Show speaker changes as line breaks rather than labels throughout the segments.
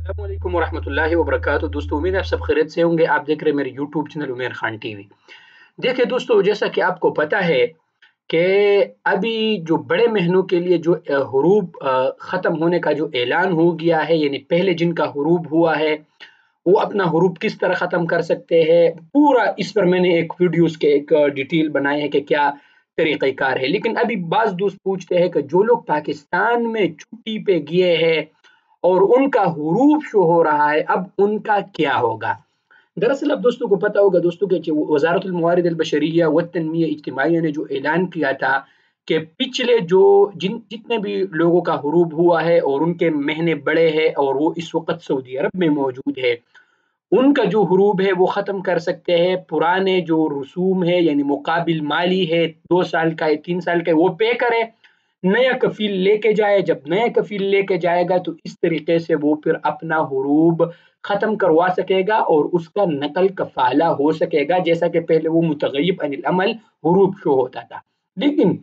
अस्सलामुअलैकुम वरहमतुल्लाहि वबरकातुहू। दोस्तों, उम्मीद है आप सब खैरियत से होंगे। आप देख रहे हैं मेरे यूट्यूब चैनल उमेर खान टीवी। देखिए दोस्तों, जैसा कि आपको पता है कि अभी जो बड़े महीनों के लिए जो हुरूब ख़त्म होने का जो ऐलान हो गया है, यानी पहले जिनका हुरूब हुआ है वो अपना हुरूब किस तरह ख़त्म कर सकते हैं, पूरा इस पर मैंने एक वीडियोस के एक डिटेल बनाए हैं कि क्या तरीक़ाकार है। लेकिन अभी बाज़ दोस्त पूछते हैं कि जो लोग पाकिस्तान में छुट्टी पे गए हैं और उनका हुरूब शो हो रहा है, अब उनका क्या होगा? दरअसल अब दोस्तों को पता होगा दोस्तों कि वज़ारतुल मवारिद अल बशरिया व तन्मिया इज्तिमाइया ने जो ऐलान किया था कि पिछले जो जितने भी लोगों का हुरूब हुआ है और उनके महीने बड़े हैं और वो इस वक़्त सऊदी अरब में मौजूद है, उनका जो हुरूब है वो ख़त्म कर सकते हैं। पुराने जो रसूम है यानी मुकाबिल माली है 2 साल का या 3 साल का, वो पे करें, नया कफ़ील लेके जाए। जब नया कफ़ील लेके जाएगा तो इस तरीके से वो फिर अपना हुरूब ख़त्म करवा सकेगा और उसका नक़ल कफ़ाला हो सकेगा, जैसा कि पहले वो मुतग़य्यब अनिल अमल हुरूब शो होता था। लेकिन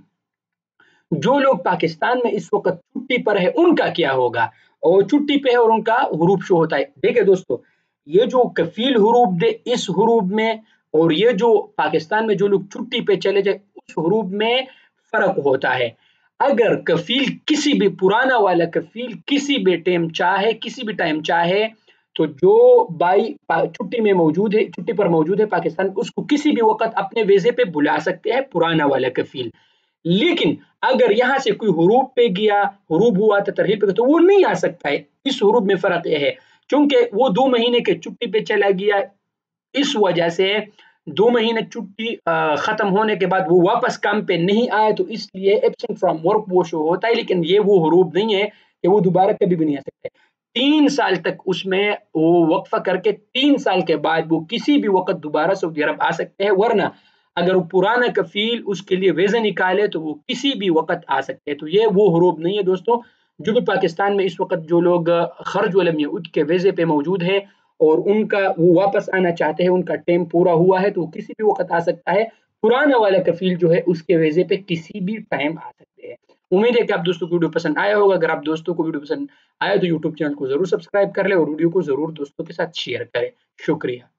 जो लोग पाकिस्तान में इस वक़्त छुट्टी पर है, उनका क्या होगा? और छुट्टी पे है और उनका हुरूब शो होता है। देखिए दोस्तों, ये जो कफ़ील हुरूब दे, इस हुरूब में और ये जो पाकिस्तान में जो लोग छुट्टी पे चले जाए, उस हुरूब में फ़र्क होता है। अगर कफ़ील किसी भी पुराना वाला कफ़ील किसी भी टाइम चाहे, किसी भी टाइम चाहे, तो जो छुट्टी में मौजूद है, छुट्टी पर मौजूद है पाकिस्तान, उसको किसी भी वक़्त अपने वीज़े पे बुला सकते हैं पुराना वाला कफ़ील। लेकिन अगर यहाँ से कोई हुरूब पे गया, हुरूब हुआ था तरहील पे, तो वो नहीं आ सकता है। इस हुरूब में फ़र्क ये है, चूँकि वो 2 महीने के छुट्टी पे चला गया, इस वजह से 2 महीने छुट्टी ख़त्म होने के बाद वो वापस काम पे नहीं आया, तो इसलिए एब्सेंट फ्रॉम वर्क वो शो होता है। लेकिन ये वो हुरूब नहीं है कि वो दोबारा कभी भी नहीं आ सकते। 3 साल तक उसमें वो वक़्फ़ा करके 3 साल के बाद वो किसी भी वक़्त दोबारा सऊदी अरब आ सकते हैं, वरना अगर वो पुराना कफ़ील उसके लिए वीज़ा निकाले तो वो किसी भी वक़्त आ सकते हैं। तो ये वो हुरूब नहीं है दोस्तों, जो कि पाकिस्तान में इस वक़्त जो लोग ख़र्ज वल यऊद के वीज़े पे मौजूद है और उनका वो वापस आना चाहते हैं, उनका टाइम पूरा हुआ है, तो वो किसी भी वक़्त आ सकता है। पुराना वाला कफ़ील जो है उसके वीज़े पे किसी भी टाइम आ सकते हैं। उम्मीद है कि आप दोस्तों को वीडियो पसंद आया होगा। अगर आप दोस्तों को वीडियो पसंद आया तो यूट्यूब चैनल को ज़रूर सब्सक्राइब कर लें और वीडियो को ज़रूर दोस्तों के साथ शेयर करें। शुक्रिया।